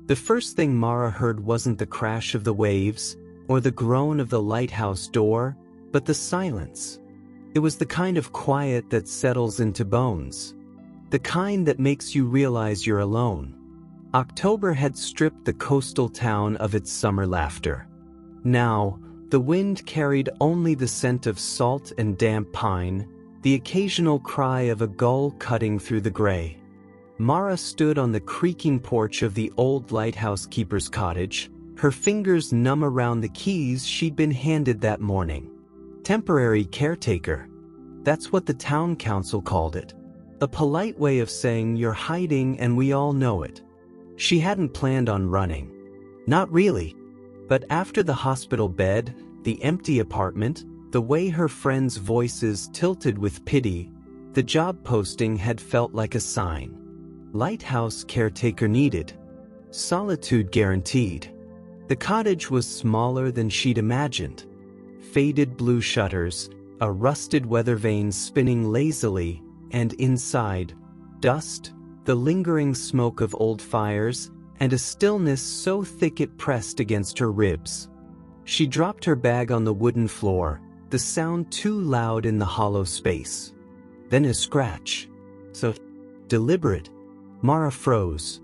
The first thing Mara heard wasn't the crash of the waves or the groan of the lighthouse door, but the silence. It was the kind of quiet that settles into bones. The kind that makes you realize you're alone. October had stripped the coastal town of its summer laughter. Now, the wind carried only the scent of salt and damp pine, the occasional cry of a gull cutting through the gray. Mara stood on the creaking porch of the old lighthouse keeper's cottage, her fingers numb around the keys she'd been handed that morning. Temporary caretaker. That's what the town council called it. A polite way of saying you're hiding and we all know it. She hadn't planned on running. Not really. But after the hospital bed, the empty apartment, the way her friends' voices tilted with pity, the job posting had felt like a sign. Lighthouse caretaker needed. Solitude guaranteed. The cottage was smaller than she'd imagined. Faded blue shutters, a rusted weather vane spinning lazily, and inside, dust, the lingering smoke of old fires, and a stillness so thick it pressed against her ribs. She dropped her bag on the wooden floor, the sound too loud in the hollow space. Then a scratch. So deliberate. Mara froze.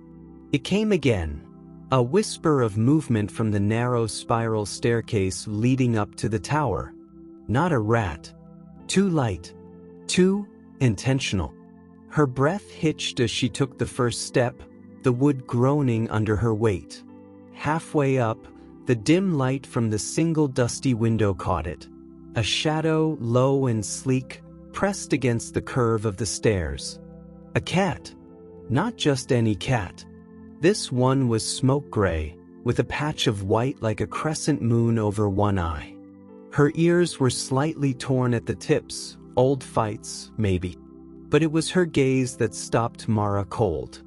It came again. A whisper of movement from the narrow spiral staircase leading up to the tower. Not a rat. Too light. Too intentional. Her breath hitched as she took the first step, the wood groaning under her weight. Halfway up, the dim light from the single dusty window caught it. A shadow, low and sleek, pressed against the curve of the stairs. A cat. Not just any cat. This one was smoke gray, with a patch of white like a crescent moon over one eye. Her ears were slightly torn at the tips, old fights, maybe. But it was her gaze that stopped Mara cold.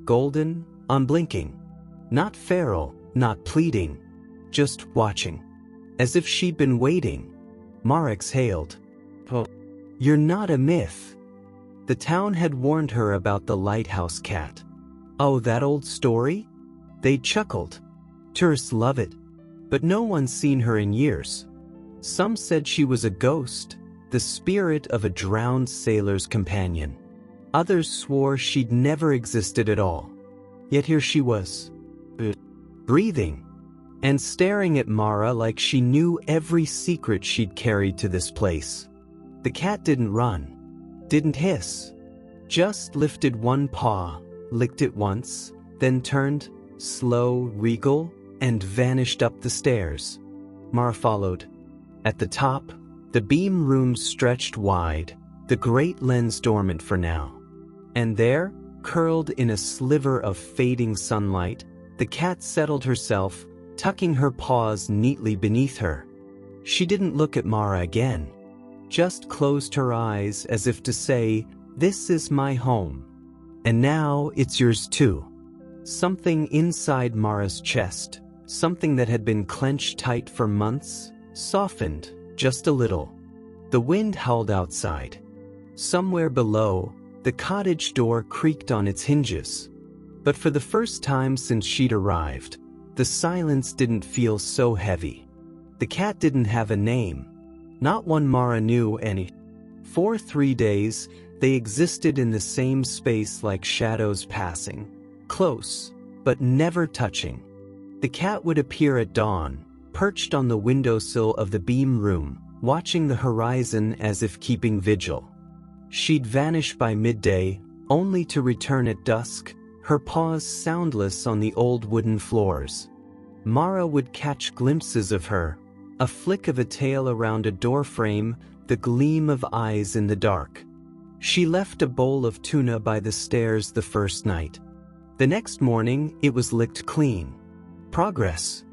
Golden, unblinking. Not feral, not pleading. Just watching. As if she'd been waiting. Mara exhaled. "Oh, you're not a myth." The town had warned her about the lighthouse cat. Oh, that old story? They chuckled. Tourists love it. But no one's seen her in years. Some said she was a ghost, the spirit of a drowned sailor's companion. Others swore she'd never existed at all. Yet here she was, breathing, and staring at Mara like she knew every secret she'd carried to this place. The cat didn't run, didn't hiss, just lifted one paw, licked it once, then turned, slow, regal, and vanished up the stairs. Mara followed. At the top, the beam room stretched wide, the great lens dormant for now. And there, curled in a sliver of fading sunlight, the cat settled herself, tucking her paws neatly beneath her. She didn't look at Mara again, just closed her eyes as if to say, "This is my home. And now it's yours too." Something inside Mara's chest, something that had been clenched tight for months, softened just a little. The wind howled outside. Somewhere below, the cottage door creaked on its hinges. But for the first time since she'd arrived, the silence didn't feel so heavy. The cat didn't have a name. Not one Mara knew any. For 3 days, they existed in the same space like shadows passing, close, but never touching. The cat would appear at dawn, perched on the windowsill of the beam room, watching the horizon as if keeping vigil. She'd vanish by midday, only to return at dusk, her paws soundless on the old wooden floors. Mara would catch glimpses of her, a flick of a tail around a doorframe, the gleam of eyes in the dark. She left a bowl of tuna by the stairs the first night. The next morning, it was licked clean. Progress.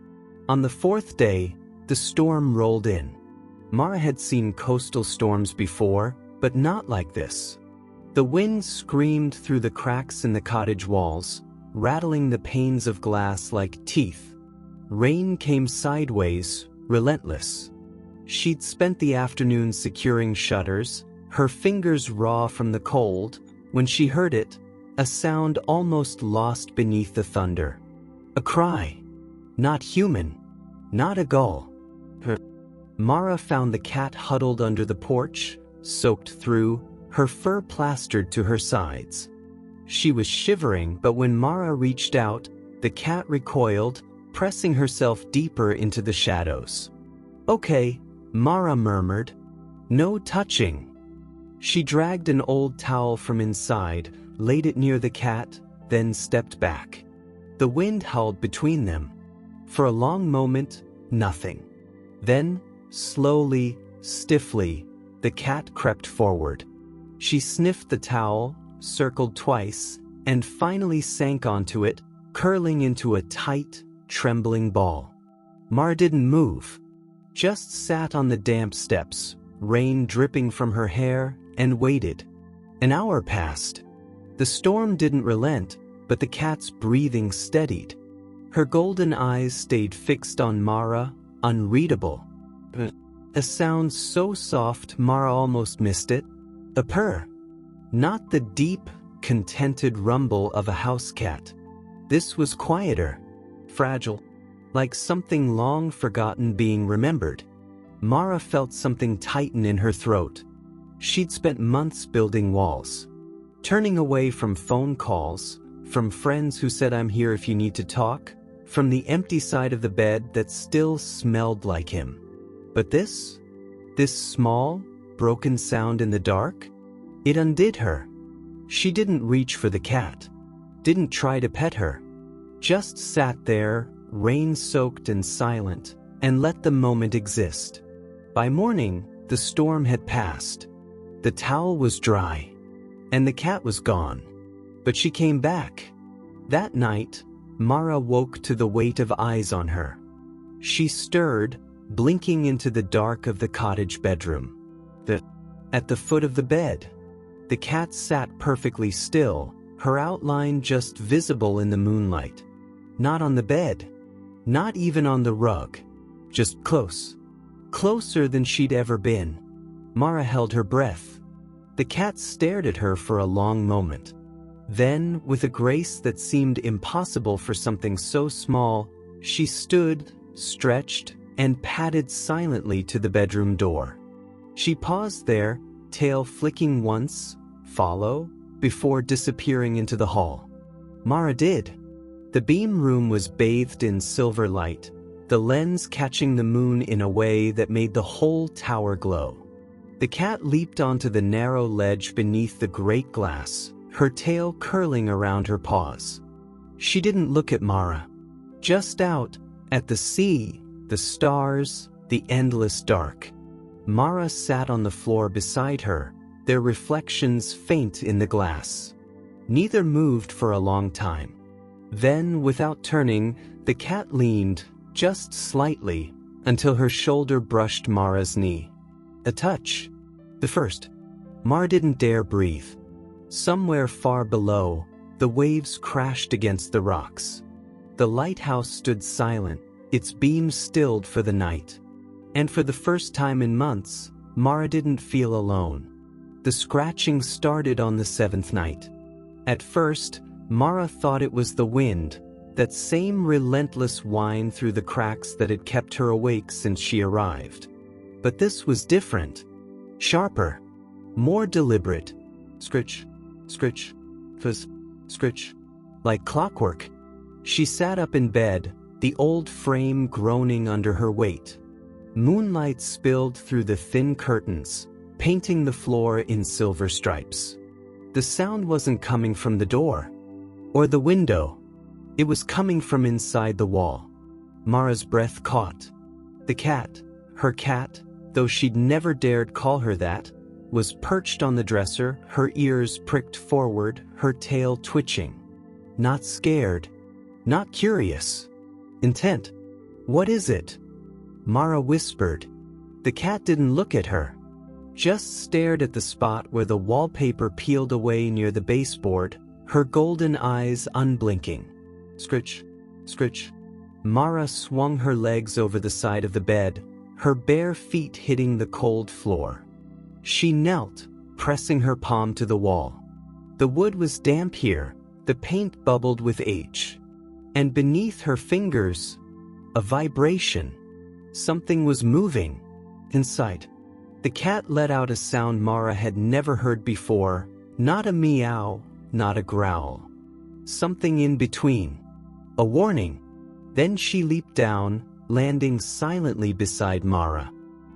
On the 4th day, the storm rolled in. Mara had seen coastal storms before, but not like this. The wind screamed through the cracks in the cottage walls, rattling the panes of glass like teeth. Rain came sideways, relentless. She'd spent the afternoon securing shutters, her fingers raw from the cold, when she heard it, a sound almost lost beneath the thunder. A cry. Not human. Not a gull. Mara found the cat huddled under the porch, soaked through, her fur plastered to her sides. She was shivering, but when Mara reached out, the cat recoiled, pressing herself deeper into the shadows. "Okay," Mara murmured. "No touching." She dragged an old towel from inside, laid it near the cat, then stepped back. The wind howled between them. For a long moment, nothing. Then, slowly, stiffly, the cat crept forward. She sniffed the towel, circled twice, and finally sank onto it, curling into a tight, trembling ball. Mara didn't move, just sat on the damp steps, rain dripping from her hair, and waited. An hour passed. The storm didn't relent, but the cat's breathing steadied. Her golden eyes stayed fixed on Mara, unreadable. A sound so soft Mara almost missed it. A purr. Not the deep, contented rumble of a house cat. This was quieter, fragile, like something long forgotten being remembered. Mara felt something tighten in her throat. She'd spent months building walls, turning away from phone calls, from friends who said "I'm here if you need to talk," from the empty side of the bed that still smelled like him. But this small, broken sound in the dark, it undid her. She didn't reach for the cat, didn't try to pet her, just sat there, rain-soaked and silent, and let the moment exist. By morning, the storm had passed. The towel was dry, and the cat was gone. But she came back. That night, Mara woke to the weight of eyes on her. She stirred, blinking into the dark of the cottage bedroom. At the foot of the bed, the cat sat perfectly still, her outline just visible in the moonlight. Not on the bed, not even on the rug, just close. Closer than she'd ever been. Mara held her breath. The cat stared at her for a long moment. Then, with a grace that seemed impossible for something so small, she stood, stretched, and padded silently to the bedroom door. She paused there, tail flicking once, follow, before disappearing into the hall. Mara did. The beam room was bathed in silver light, the lens catching the moon in a way that made the whole tower glow. The cat leaped onto the narrow ledge beneath the great glass, her tail curling around her paws. She didn't look at Mara. Just out, at the sea, the stars, the endless dark. Mara sat on the floor beside her, their reflections faint in the glass. Neither moved for a long time. Then, without turning, the cat leaned, just slightly, until her shoulder brushed Mara's knee. A touch. The first. Mara didn't dare breathe. Somewhere far below, the waves crashed against the rocks. The lighthouse stood silent, its beams stilled for the night. And for the first time in months, Mara didn't feel alone. The scratching started on the 7th night. At first, Mara thought it was the wind, that same relentless whine through the cracks that had kept her awake since she arrived. But this was different. Sharper. More deliberate. Scritch, scritch, fuzz, scritch. Like clockwork. She sat up in bed, the old frame groaning under her weight. Moonlight spilled through the thin curtains, painting the floor in silver stripes. The sound wasn't coming from the door or the window. It was coming from inside the wall. Mara's breath caught. The cat, her cat, though she'd never dared call her that, was perched on the dresser, her ears pricked forward, her tail twitching. Not scared, not curious. Intent. "What is it?" Mara whispered. The cat didn't look at her. Just stared at the spot where the wallpaper peeled away near the baseboard, her golden eyes unblinking. Scritch, scritch. Mara swung her legs over the side of the bed, her bare feet hitting the cold floor. She knelt, pressing her palm to the wall. The wood was damp here, the paint bubbled with age. And beneath her fingers, a vibration. Something was moving. Inside, the cat let out a sound Mara had never heard before, not a meow, not a growl. Something in between. A warning. Then she leaped down, landing silently beside Mara.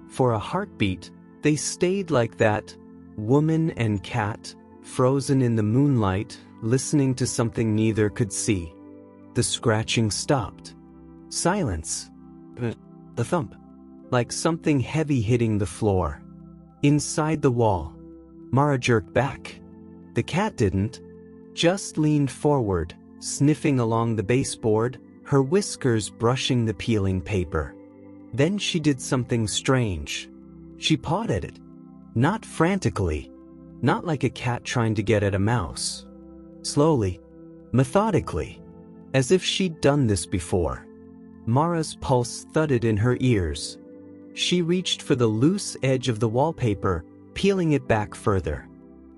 For a heartbeat, they stayed like that, woman and cat, frozen in the moonlight, listening to something neither could see. The scratching stopped. Silence. A thump. Like something heavy hitting the floor. Inside the wall. Mara jerked back. The cat didn't. Just leaned forward, sniffing along the baseboard, her whiskers brushing the peeling paper. Then she did something strange. She pawed at it. Not frantically. Not like a cat trying to get at a mouse. Slowly. Methodically. As if she'd done this before. Mara's pulse thudded in her ears. She reached for the loose edge of the wallpaper, peeling it back further.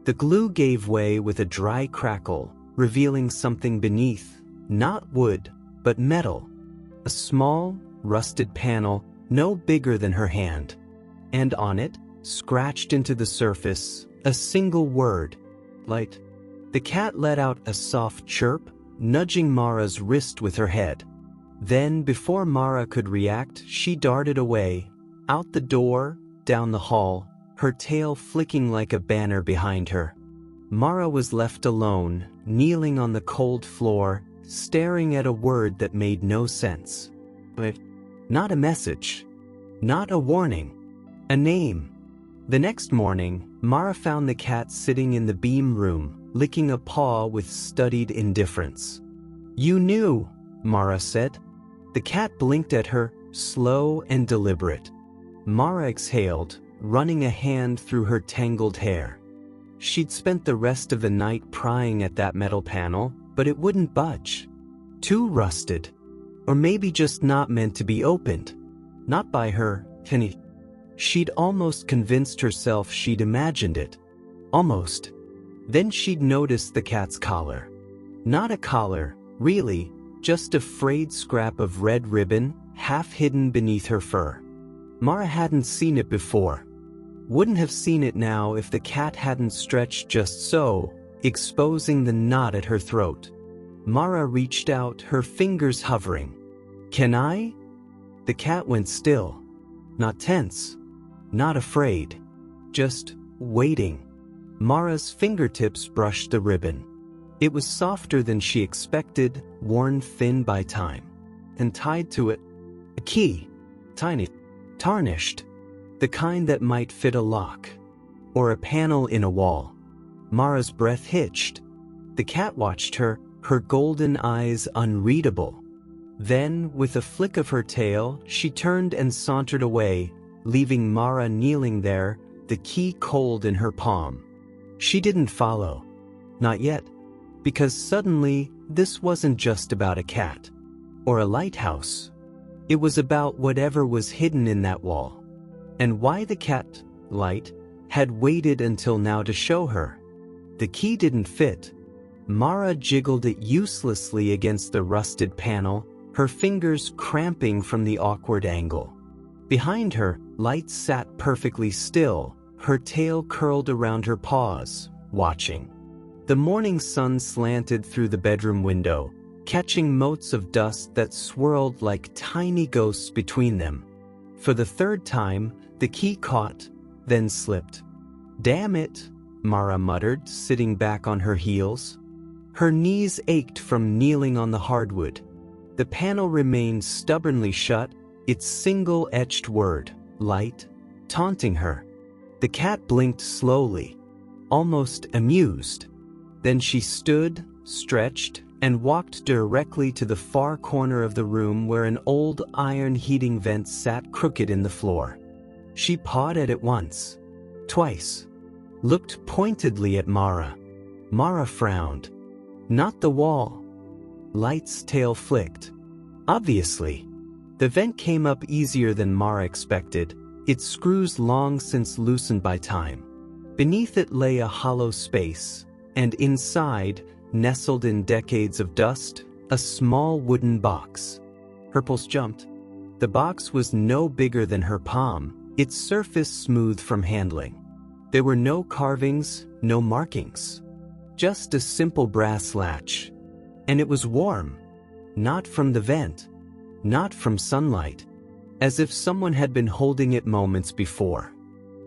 The glue gave way with a dry crackle, revealing something beneath, not wood, but metal. A small, rusted panel, no bigger than her hand. And on it, scratched into the surface, a single word. Light. The cat let out a soft chirp, nudging Mara's wrist with her head. Then, before Mara could react, she darted away, out the door, down the hall, her tail flicking like a banner behind her. Mara was left alone, kneeling on the cold floor, staring at a word that made no sense. But not a message. Not a warning. A name. The next morning, Mara found the cat sitting in the beam room, licking a paw with studied indifference. "You knew," Mara said. The cat blinked at her, slow and deliberate. Mara exhaled, running a hand through her tangled hair. She'd spent the rest of the night prying at that metal panel, but it wouldn't budge. Too rusted. Or maybe just not meant to be opened. Not by her, Penny. She'd almost convinced herself she'd imagined it. Almost. Then she'd noticed the cat's collar. Not a collar, really, just a frayed scrap of red ribbon, half hidden beneath her fur. Mara hadn't seen it before. Wouldn't have seen it now if the cat hadn't stretched just so, exposing the knot at her throat. Mara reached out, her fingers hovering. "Can I?" The cat went still. Not tense. Not afraid. Just waiting. Mara's fingertips brushed the ribbon. It was softer than she expected, worn thin by time. And tied to it, a key. Tiny. Tarnished. The kind that might fit a lock. Or a panel in a wall. Mara's breath hitched. The cat watched her, her golden eyes unreadable. Then, with a flick of her tail, she turned and sauntered away, leaving Mara kneeling there, the key cold in her palm. She didn't follow. Not yet. Because suddenly, this wasn't just about a cat. Or a lighthouse. It was about whatever was hidden in that wall. And why the cat, Light, had waited until now to show her. The key didn't fit. Mara jiggled it uselessly against the rusted panel, her fingers cramping from the awkward angle. Behind her, Light sat perfectly still, her tail curled around her paws, watching. The morning sun slanted through the bedroom window, catching motes of dust that swirled like tiny ghosts between them. For the third time, the key caught, then slipped. "Damn it," Mara muttered, sitting back on her heels. Her knees ached from kneeling on the hardwood. The panel remained stubbornly shut, its single etched word, Light, taunting her. The cat blinked slowly, almost amused. Then she stood, stretched, and walked directly to the far corner of the room where an old iron heating vent sat crooked in the floor. She pawed at it once, twice, looked pointedly at Mara. Mara frowned. Not the wall. Light's tail flicked. Obviously. The vent came up easier than Mara expected, its screws long since loosened by time. Beneath it lay a hollow space, and inside, nestled in decades of dust, A small wooden box. Her pulse jumped. The box was no bigger than her palm, its surface smooth from handling. There were no carvings, no markings. Just a simple brass latch. And it was warm. Not from the vent. Not from sunlight. As if someone had been holding it moments before.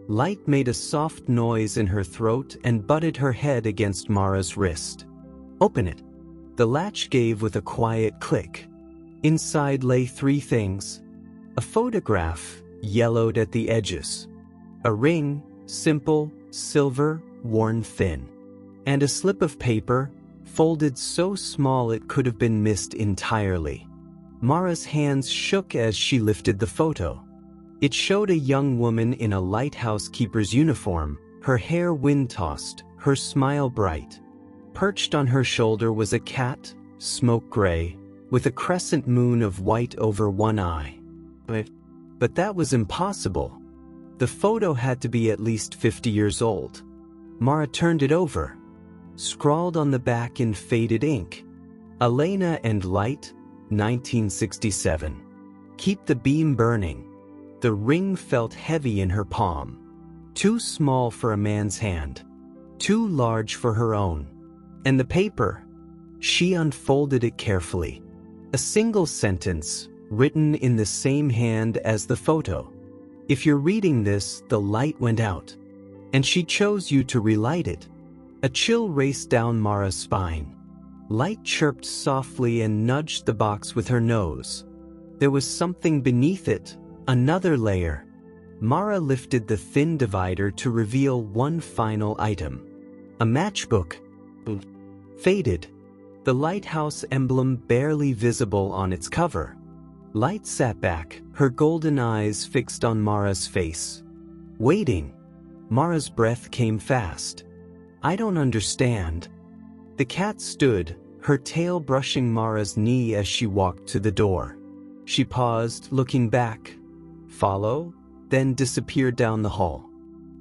Light made a soft noise in her throat and butted her head against Mara's wrist. "Open it." The latch gave with a quiet click. Inside lay three things. A photograph, yellowed at the edges. A ring, simple, silver, worn thin. And a slip of paper, folded so small it could have been missed entirely. Mara's hands shook as she lifted the photo. It showed a young woman in a lighthouse keeper's uniform, her hair wind-tossed, her smile bright. Perched on her shoulder was a cat, smoke gray, with a crescent moon of white over one eye. But that was impossible. The photo had to be at least 50 years old. Mara turned it over. Scrawled on the back in faded ink. Elena and Light, 1967. Keep the beam burning. The ring felt heavy in her palm. Too small for a man's hand. Too large for her own. And the paper. She unfolded it carefully. A single sentence, written in the same hand as the photo. "If you're reading this, the light went out. And she chose you to relight it." A chill raced down Mara's spine. Light chirped softly and nudged the box with her nose. There was something beneath it, another layer. Mara lifted the thin divider to reveal one final item. A matchbook. Faded. The lighthouse emblem barely visible on its cover. Light sat back, her golden eyes fixed on Mara's face. Waiting. Mara's breath came fast. "I don't understand." The cat stood, her tail brushing Mara's knee as she walked to the door. She paused, looking back. Follow, then disappeared down the hall.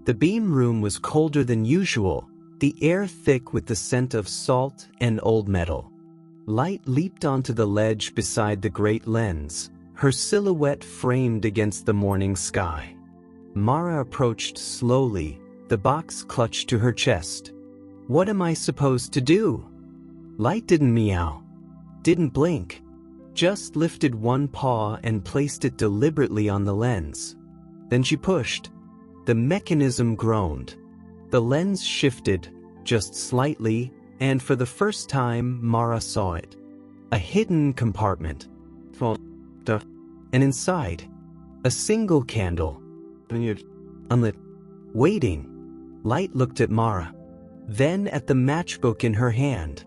The beam room was colder than usual, the air thick with the scent of salt and old metal. Light leaped onto the ledge beside the great lens, her silhouette framed against the morning sky. Mara approached slowly, the box clutched to her chest. "What am I supposed to do?" Light didn't meow, didn't blink, just lifted one paw and placed it deliberately on the lens. Then she pushed. The mechanism groaned. The lens shifted, just slightly, and for the first time Mara saw it. A hidden compartment. And inside, a single candle. Unlit. Waiting. Light looked at Mara. Then at the matchbook in her hand.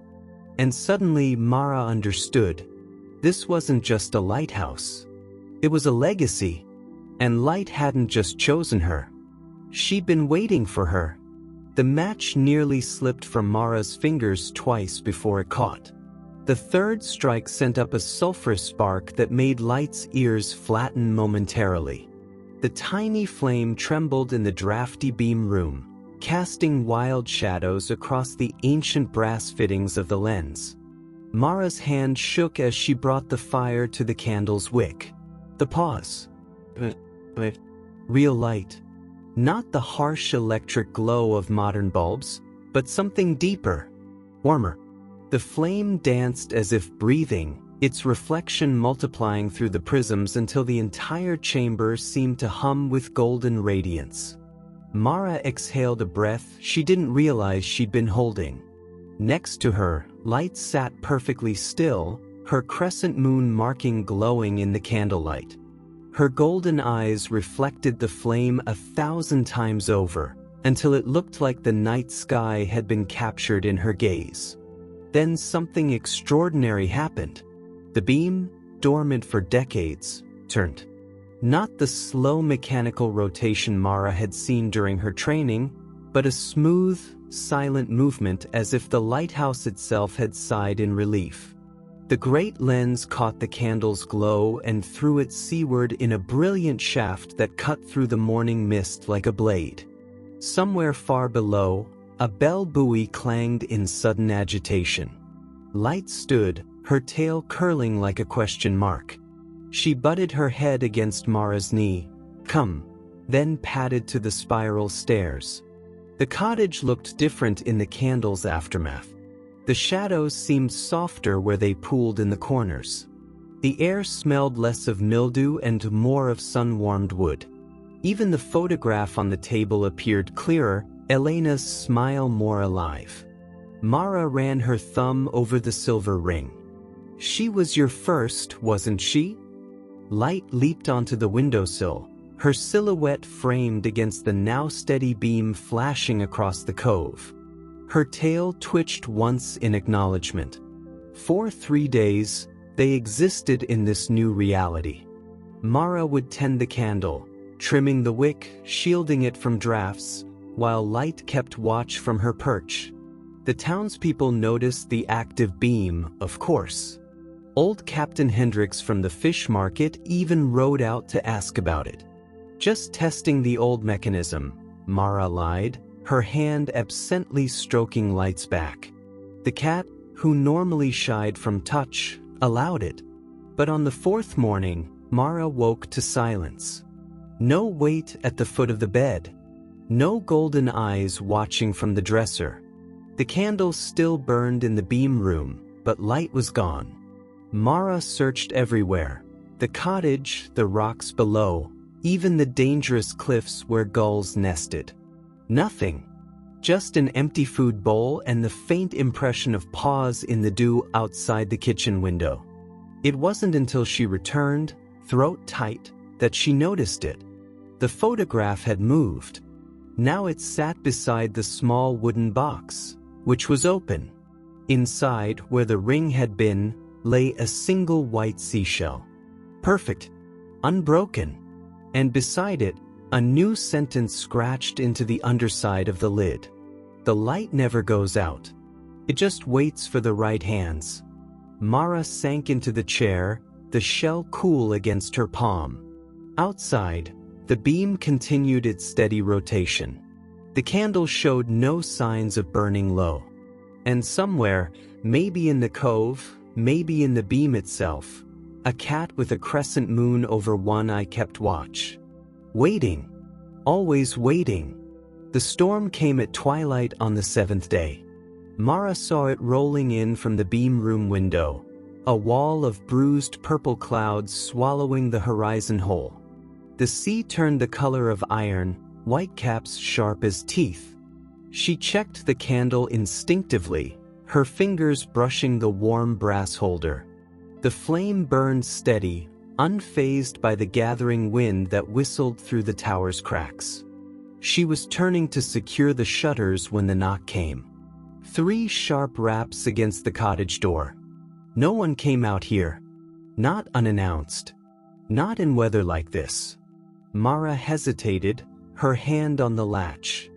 And suddenly Mara understood. This wasn't just a lighthouse. It was a legacy. And Light hadn't just chosen her. She'd been waiting for her. The match nearly slipped from Mara's fingers twice before it caught. The third strike sent up a sulfurous spark that made Light's ears flatten momentarily. The tiny flame trembled in the drafty beam room, casting wild shadows across the ancient brass fittings of the lens. Mara's hand shook as she brought the fire to the candle's wick. The pause. Real light. Not the harsh electric glow of modern bulbs, but something deeper, warmer. The flame danced as if breathing, its reflection multiplying through the prisms until the entire chamber seemed to hum with golden radiance. Mara exhaled a breath she didn't realize she'd been holding. Next to her, Light sat perfectly still, her crescent moon marking glowing in the candlelight. Her golden eyes reflected the flame 1,000 times over, until it looked like the night sky had been captured in her gaze. Then something extraordinary happened. The beam, dormant for decades, turned. Not the slow mechanical rotation Mara had seen during her training, but a smooth, silent movement as if the lighthouse itself had sighed in relief. The great lens caught the candle's glow and threw it seaward in a brilliant shaft that cut through the morning mist like a blade. Somewhere far below, a bell buoy clanged in sudden agitation. Light stood, her tail curling like a question mark. She butted her head against Mara's knee. "Come," then padded to the spiral stairs. The cottage looked different in the candle's aftermath. The shadows seemed softer where they pooled in the corners. The air smelled less of mildew and more of sun-warmed wood. Even the photograph on the table appeared clearer, Elena's smile more alive. Mara ran her thumb over the silver ring. "She was your first, wasn't she?" Light leaped onto the windowsill, her silhouette framed against the now steady beam flashing across the cove. Her tail twitched once in acknowledgement. For 3 days, they existed in this new reality. Mara would tend the candle, trimming the wick, shielding it from drafts, while Light kept watch from her perch. The townspeople noticed the active beam, of course. Old Captain Hendricks from the fish market even rode out to ask about it. "Just testing the old mechanism," Mara lied, her hand absently stroking Light's back. The cat, who normally shied from touch, allowed it. But on the 4th morning, Mara woke to silence. No weight at the foot of the bed. No golden eyes watching from the dresser. The candle still burned in the beam room, but Light was gone. Mara searched everywhere. The cottage, the rocks below, even the dangerous cliffs where gulls nested. Nothing. Just an empty food bowl and the faint impression of paws in the dew outside the kitchen window. It wasn't until she returned, throat tight, that she noticed it. The photograph had moved. Now it sat beside the small wooden box, which was open. Inside, where the ring had been, lay a single white seashell. Perfect. Unbroken. And beside it, a new sentence scratched into the underside of the lid. "The light never goes out. It just waits for the right hands." Mara sank into the chair, the shell cool against her palm. Outside, the beam continued its steady rotation. The candle showed no signs of burning low. And somewhere, maybe in the cove, maybe in the beam itself, a cat with a crescent moon over one eye kept watch. Waiting. Always waiting. The storm came at twilight on the 7th day. Mara saw it rolling in from the beam room window, a wall of bruised purple clouds swallowing the horizon whole. The sea turned the color of iron, whitecaps sharp as teeth. She checked the candle instinctively, her fingers brushing the warm brass holder. The flame burned steady, unfazed by the gathering wind that whistled through the tower's cracks. She was turning to secure the shutters when the knock came. 3 sharp raps against the cottage door. No one came out here. Not unannounced. Not in weather like this. Mara hesitated, her hand on the latch.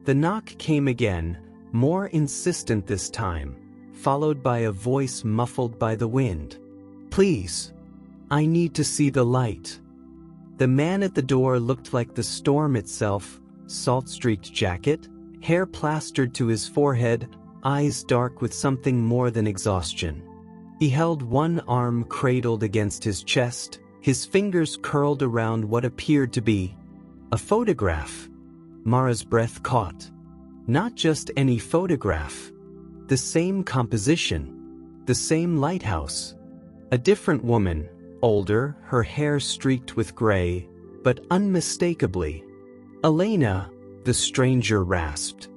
The knock came again, more insistent this time, followed by a voice muffled by the wind. "Please. I need to see the light." The man at the door looked like the storm itself, salt-streaked jacket, hair plastered to his forehead, eyes dark with something more than exhaustion. He held one arm cradled against his chest, his fingers curled around what appeared to be a photograph. Mara's breath caught. Not just any photograph. The same composition. The same lighthouse. A different woman, older, her hair streaked with gray, but unmistakably. "Elena," the stranger rasped.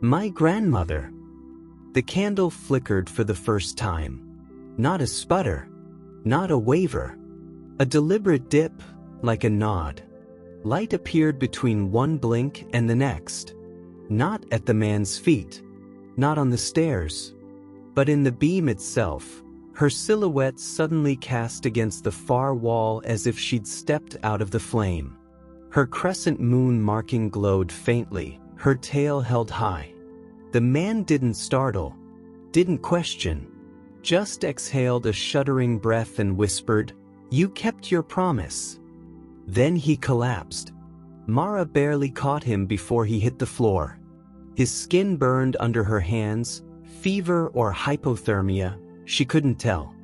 "My grandmother." The candle flickered for the first time. Not a sputter. Not a waver. A deliberate dip, like a nod. Light appeared between one blink and the next. Not at the man's feet. Not on the stairs. But in the beam itself, her silhouette suddenly cast against the far wall as if she'd stepped out of the flame. Her crescent moon marking glowed faintly, her tail held high. The man didn't startle, didn't question, just exhaled a shuddering breath and whispered, "You kept your promise." Then he collapsed. Mara barely caught him before he hit the floor. His skin burned under her hands, fever or hypothermia, she couldn't tell.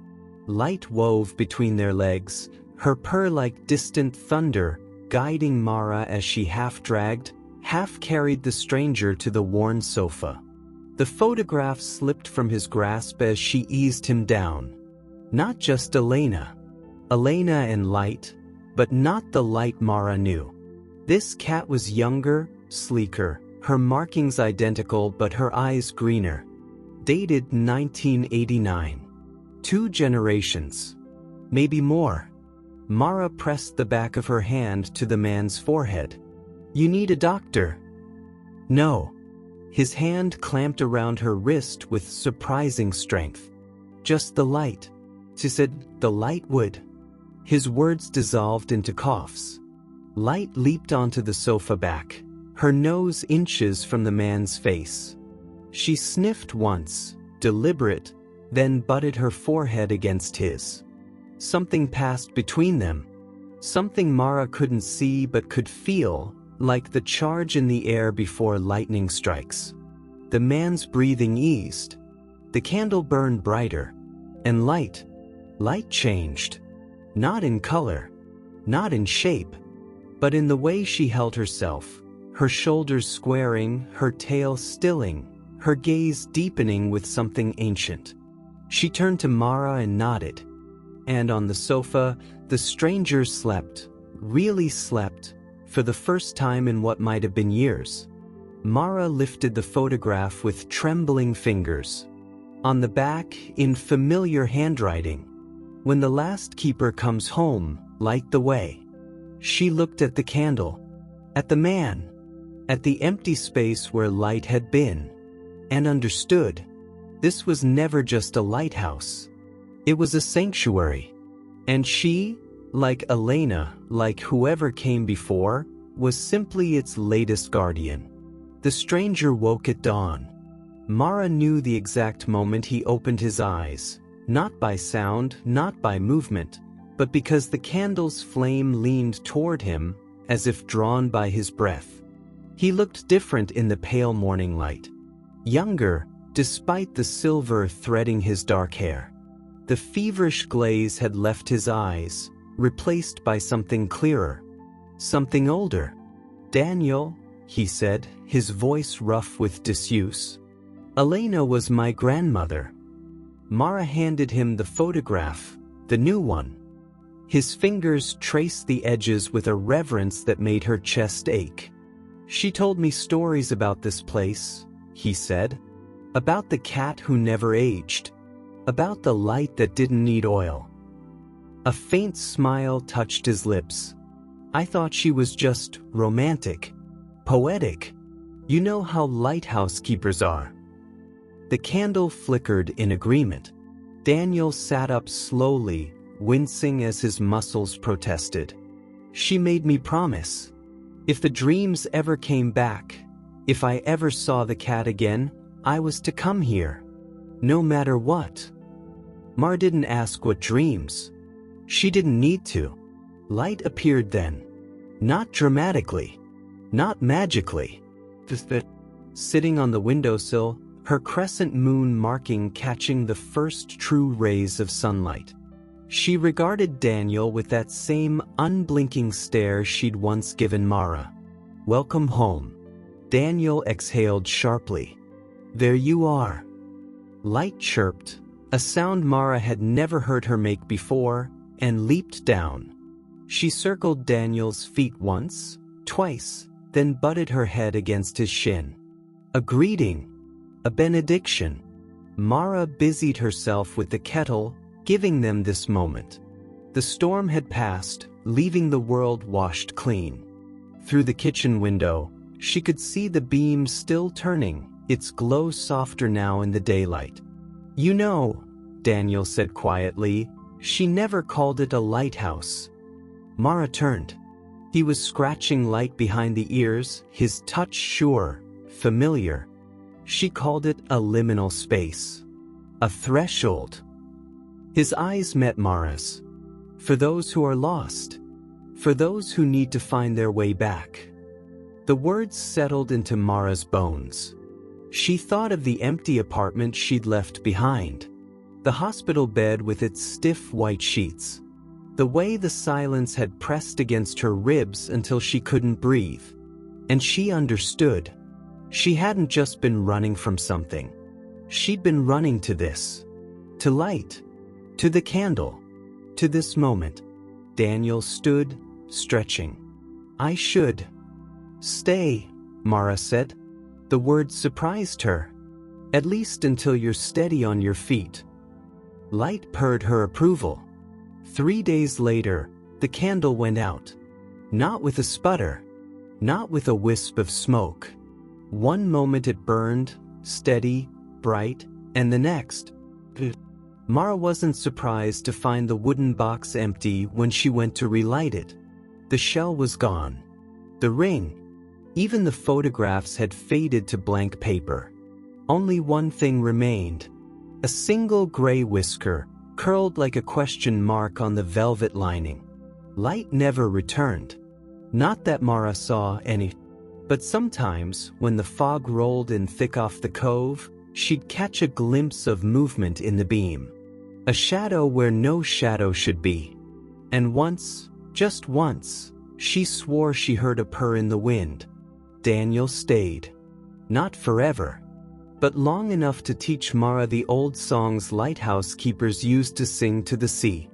Light wove between their legs, her purr like distant thunder, guiding Mara as she half-dragged, half-carried the stranger to the worn sofa. The photograph slipped from his grasp as she eased him down. Not just Elena. Elena and Light, but not the Light Mara knew. This cat was younger, sleeker, her markings identical but her eyes greener. Dated 1989. 2 generations. Maybe more. Mara pressed the back of her hand to the man's forehead. "You need a doctor." "No." His hand clamped around her wrist with surprising strength. "Just the light." She said, "The light would." His words dissolved into coughs. Light leaped onto the sofa back, her nose inches from the man's face. She sniffed once, deliberate, then butted her forehead against his. Something passed between them. Something Mara couldn't see but could feel, like the charge in the air before lightning strikes. The man's breathing eased. The candle burned brighter. And light changed. Not in color, not in shape, but in the way she held herself, her shoulders squaring, her tail stilling, her gaze deepening with something ancient. She turned to Mara and nodded. And on the sofa, the stranger slept, really slept, for the first time in what might have been years. Mara lifted the photograph with trembling fingers. On the back, in familiar handwriting, "When the last keeper comes home, light the way." She looked at the candle, at the man, at the empty space where light had been, and understood. This was never just a lighthouse. It was a sanctuary. And she, like Elena, like whoever came before, was simply its latest guardian. The stranger woke at dawn. Mara knew the exact moment he opened his eyes, not by sound, not by movement, but because the candle's flame leaned toward him, as if drawn by his breath. He looked different in the pale morning light. Younger, despite the silver threading his dark hair. The feverish glaze had left his eyes, replaced by something clearer, something older. "Daniel," he said, his voice rough with disuse. "Elena was my grandmother." Mara handed him the photograph, the new one. His fingers traced the edges with a reverence that made her chest ache. "She told me stories about this place," he said. "About the cat who never aged. About the light that didn't need oil." A faint smile touched his lips. "I thought she was just romantic, poetic. You know how lighthouse keepers are." The candle flickered in agreement. Daniel sat up slowly, wincing as his muscles protested. "She made me promise. If the dreams ever came back, if I ever saw the cat again, I was to come here. No matter what." Mar didn't ask what dreams. She didn't need to. Light appeared then. Not dramatically. Not magically. Just that, sitting on the windowsill, her crescent moon marking catching the first true rays of sunlight. She regarded Daniel with that same unblinking stare she'd once given Mara. "Welcome home." Daniel exhaled sharply. "There you are." Light chirped, a sound Mara had never heard her make before, and leaped down. She circled Daniel's feet once, twice, then butted her head against his shin. A greeting. A benediction. Mara busied herself with the kettle, giving them this moment. The storm had passed, leaving the world washed clean. Through the kitchen window, she could see the beam still turning, its glow softer now in the daylight. "You know," Daniel said quietly, "she never called it a lighthouse." Mara turned. He was scratching Light behind the ears, his touch sure, familiar. She called it a liminal space. A threshold. His eyes met Mara's. For those who are lost. For those who need to find their way back. The words settled into Mara's bones. She thought of the empty apartment she'd left behind. The hospital bed with its stiff white sheets. The way the silence had pressed against her ribs until she couldn't breathe. And she understood. She hadn't just been running from something. She'd been running to this. To light. To the candle. To this moment. Daniel stood, stretching. "I should stay," Mara said. The words surprised her. "At least until you're steady on your feet." Light purred her approval. 3 days later, the candle went out. Not with a sputter. Not with a wisp of smoke. One moment it burned, steady, bright, and the next. Mara wasn't surprised to find the wooden box empty when she went to relight it. The shell was gone. The ring. Even the photographs had faded to blank paper. Only one thing remained. A single gray whisker, curled like a question mark on the velvet lining. Light never returned. Not that Mara saw any. But sometimes, when the fog rolled in thick off the cove, she'd catch a glimpse of movement in the beam. A shadow where no shadow should be. And once, just once, she swore she heard a purr in the wind. Daniel stayed. Not forever. But long enough to teach Mara the old songs lighthouse keepers used to sing to the sea.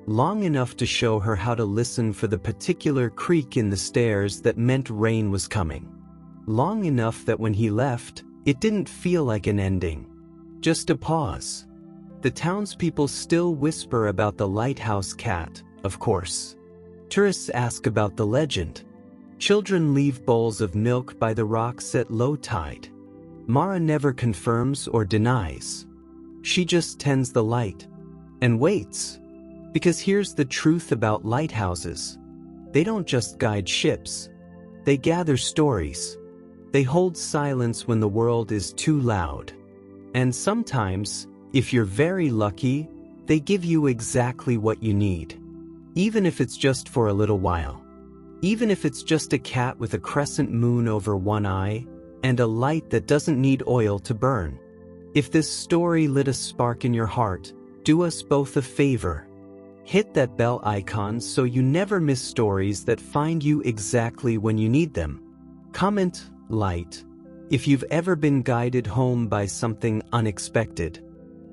Long enough to show her how to listen for the particular creak in the stairs that meant rain was coming. Long enough that when he left, it didn't feel like an ending. Just a pause. The townspeople still whisper about the lighthouse cat, of course. Tourists ask about the legend. Children leave bowls of milk by the rocks at low tide. Mara never confirms or denies. She just tends the light. And waits. Because here's the truth about lighthouses. They don't just guide ships. They gather stories. They hold silence when the world is too loud. And sometimes, if you're very lucky, they give you exactly what you need. Even if it's just for a little while. Even if it's just a cat with a crescent moon over one eye, and a light that doesn't need oil to burn. If this story lit a spark in your heart, do us both a favor. Hit that bell icon so you never miss stories that find you exactly when you need them. Comment, light, if you've ever been guided home by something unexpected.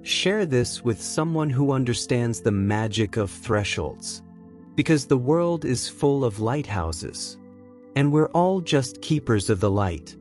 Share this with someone who understands the magic of thresholds. Because the world is full of lighthouses. And we're all just keepers of the light.